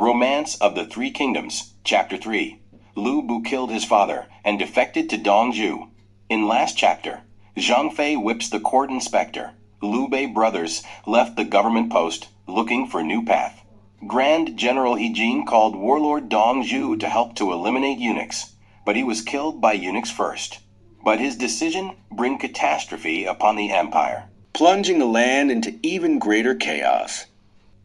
Romance of the Three Kingdoms, Chapter 3. Lu Bu killed his father and defected to Dongzhou. In last chapter, Zhang Fei whips the court inspector. Liu Bei brothers left the government post, looking for new path. Grand General He Jin called warlord Dongzhou to help to eliminate eunuchs, but he was killed by eunuchs first. But his decision bring catastrophe upon the empire, plunging the land into even greater chaos.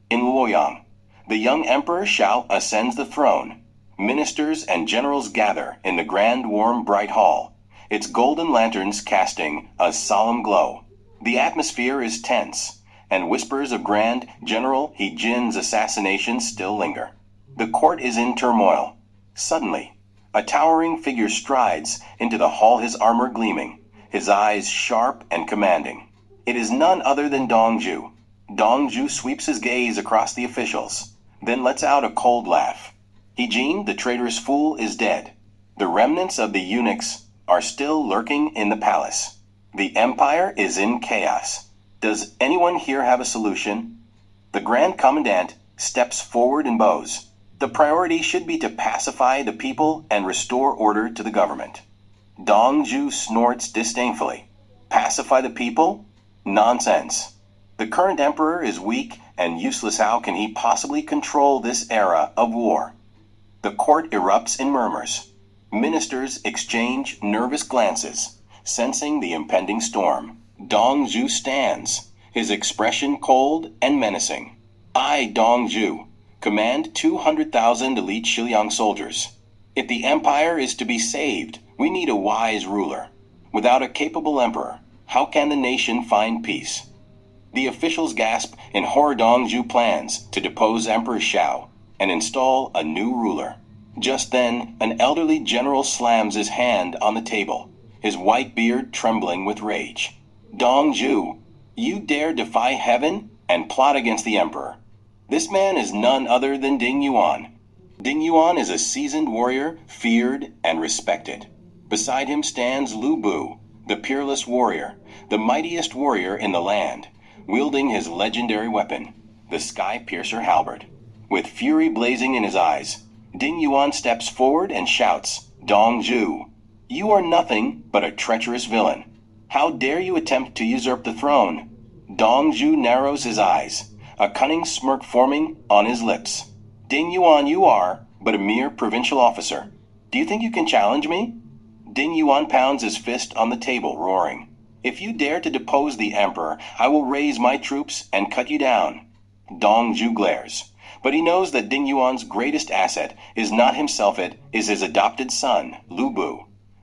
In Luoyang, the young Emperor Shao ascends the throne. Ministers and generals gather in the grand warm bright hall, its golden lanterns casting a solemn glow. The atmosphere is tense, and whispers of Grand General He Jin's assassination still linger. The court is in turmoil. Suddenly, a towering figure strides into the hall, his armor gleaming, his eyes sharp and commanding. It is none other than Dongzhou. Dongzhou sweeps his gaze across the officials, then lets out a cold laugh. He Jin, the traitorous fool, is dead. The remnants of the eunuchs are still lurking in the palace. The empire is in chaos. Does anyone here have a solution? The Grand Commandant steps forward and bows. The priority should be to pacify the people and restore order to the government. Dongzhou snorts disdainfully. Pacify the people? Nonsense. The current emperor is weak and useless. How can he possibly control this era of war? The court erupts in murmurs. Ministers exchange nervous glances, sensing the impending storm. Dongzhou stands, his expression cold and menacing. I, Dongzhou, command 200,000 elite Xiliang soldiers. If the empire is to be saved, we need a wise ruler. Without a capable emperor, how can the nation find peace? The officials gasp in horror. Dongzhou plans to depose Emperor Shao and install a new ruler. Just then, an elderly general slams his hand on the table, his white beard trembling with rage. Dongzhou, you dare defy heaven and plot against the emperor. This man is none other than Ding Yuan. Ding Yuan is a seasoned warrior, feared and respected. Beside him stands Lu Bu, the peerless warrior, the mightiest warrior in the land, wielding his legendary weapon, the sky-piercer halberd. With fury blazing in his eyes, Ding Yuan steps forward and shouts, Dongzhou, you are nothing but a treacherous villain. How dare you attempt to usurp the throne? Dongzhou narrows his eyes, a cunning smirk forming on his lips. Ding Yuan, you are but a mere provincial officer. Do you think you can challenge me? Ding Yuan pounds his fist on the table, roaring. If you dare to depose the emperor, I will raise my troops and cut you down. Dongzhou glares, but he knows that Ding Yuan's greatest asset is not himself, it is his adopted son, Lu Bu.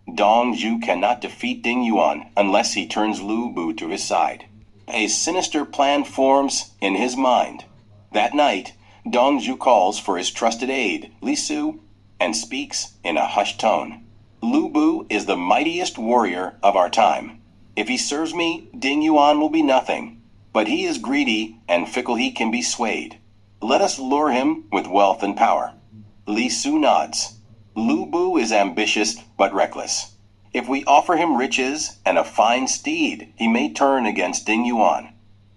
Dongzhou cannot defeat Ding Yuan unless he turns Lu Bu to his side. A sinister plan forms in his mind. That night, Dongzhou calls for his trusted aide, Li Su, and speaks in a hushed tone. Lu Bu is the mightiest warrior of our time. If he serves me, Ding Yuan will be nothing. But he is greedy and fickle, he can be swayed. Let us lure him with wealth and power. Li Su nods. Lu Bu is ambitious but reckless. If we offer him riches and a fine steed, he may turn against Ding Yuan.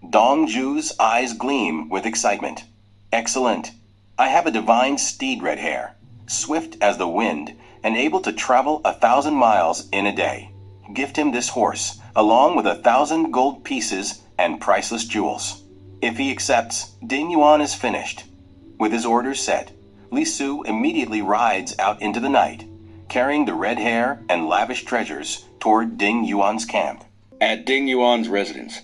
Dongzhou's eyes gleam with excitement. Excellent. I have a divine steed, red hair, swift as the wind and able to travel 1,000 miles in a day. Gift him this horse, along with 1,000 gold pieces and priceless jewels. If he accepts, Ding Yuan is finished. With his orders set, Li Su immediately rides out into the night, carrying the red hair and lavish treasures toward Ding Yuan's camp. At Ding Yuan's residence,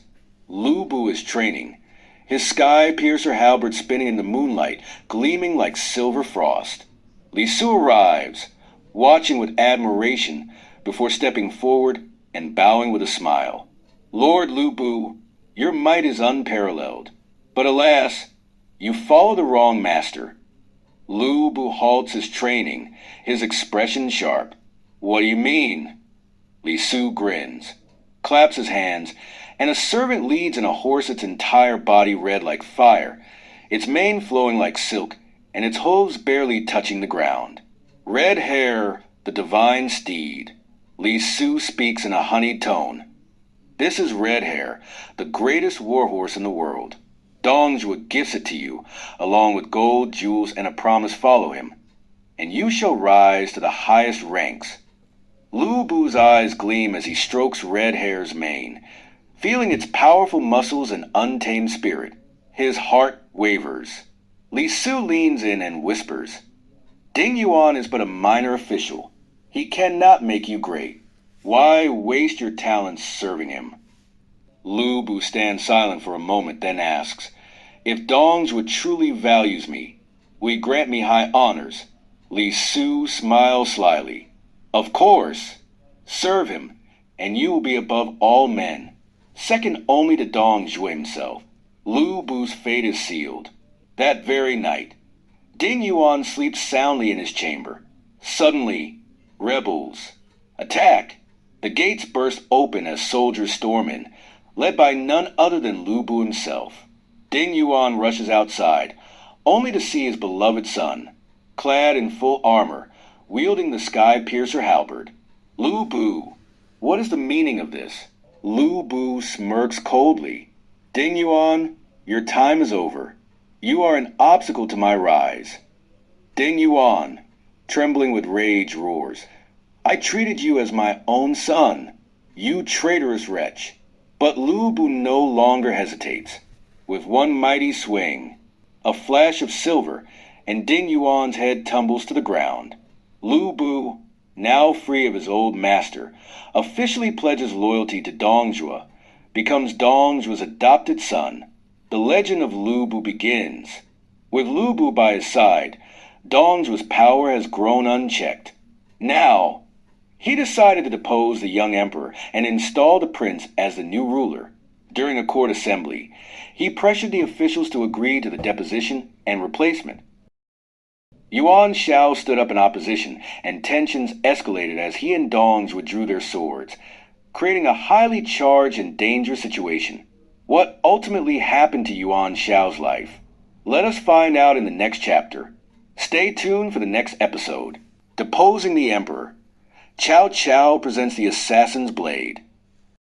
Lu Bu is training, his sky-piercer halberd spinning in the moonlight, gleaming like silver frost. Li Su arrives, watching with admiration before stepping forward and bowing with a smile. Lord Lu Bu, your might is unparalleled, but alas, you follow the wrong master. Lu Bu halts his training, his expression sharp. What do you mean? Li Su grins, claps his hands, and a servant leads in a horse, its entire body red like fire, its mane flowing like silk, and its hooves barely touching the ground. Red hair, the divine steed. Li Su speaks in a honeyed tone. This is Red Hair, the greatest warhorse in the world. Dong Zhuo gifts it to you, along with gold, jewels, and a promise follow him, and you shall rise to the highest ranks. Lu Bu's eyes gleam as he strokes Red Hair's mane. Feeling its powerful muscles and untamed spirit, his heart wavers. Li Su leans in and whispers, Ding Yuan is but a minor official. He cannot make you great. Why waste your talents serving him? Lu Bu stands silent for a moment, then asks, If Dong Zhuo truly values me, will he grant me high honors? Li Su smiles slyly. Of course. Serve him, and you will be above all men, second only to Dong Zhuo himself. Lu Bu's fate is sealed. That very night, Ding Yuan sleeps soundly in his chamber. Suddenly, rebels attack. The gates burst open as soldiers storm in, led by none other than Lu Bu himself. Ding Yuan rushes outside, only to see his beloved son, clad in full armor, wielding the sky-piercer halberd. Lu Bu, what is the meaning of this? Lu Bu smirks coldly. Ding Yuan, your time is over. You are an obstacle to my rise. Ding Yuan, trembling with rage, roars, I treated you as my own son, you traitorous wretch. But Lu Bu no longer hesitates. With one mighty swing, a flash of silver, and Ding Yuan's head tumbles to the ground. Lu Bu, now free of his old master, officially pledges loyalty to Dong Zhuo, becomes Dong Zhuo's adopted son. The legend of Lu Bu begins. With Lu Bu by his side, Dong Zhuo's power has grown unchecked. Now, he decided to depose the young emperor and install the prince as the new ruler. During a court assembly, he pressured the officials to agree to the deposition and replacement. Yuan Shao stood up in opposition, and tensions escalated as he and Dong Zhuo drew their swords, creating a highly charged and dangerous situation. What ultimately happened to Yuan Shao's life? Let us find out in the next chapter. Stay tuned for the next episode. Deposing the Emperor. Cao Cao presents the Assassin's Blade.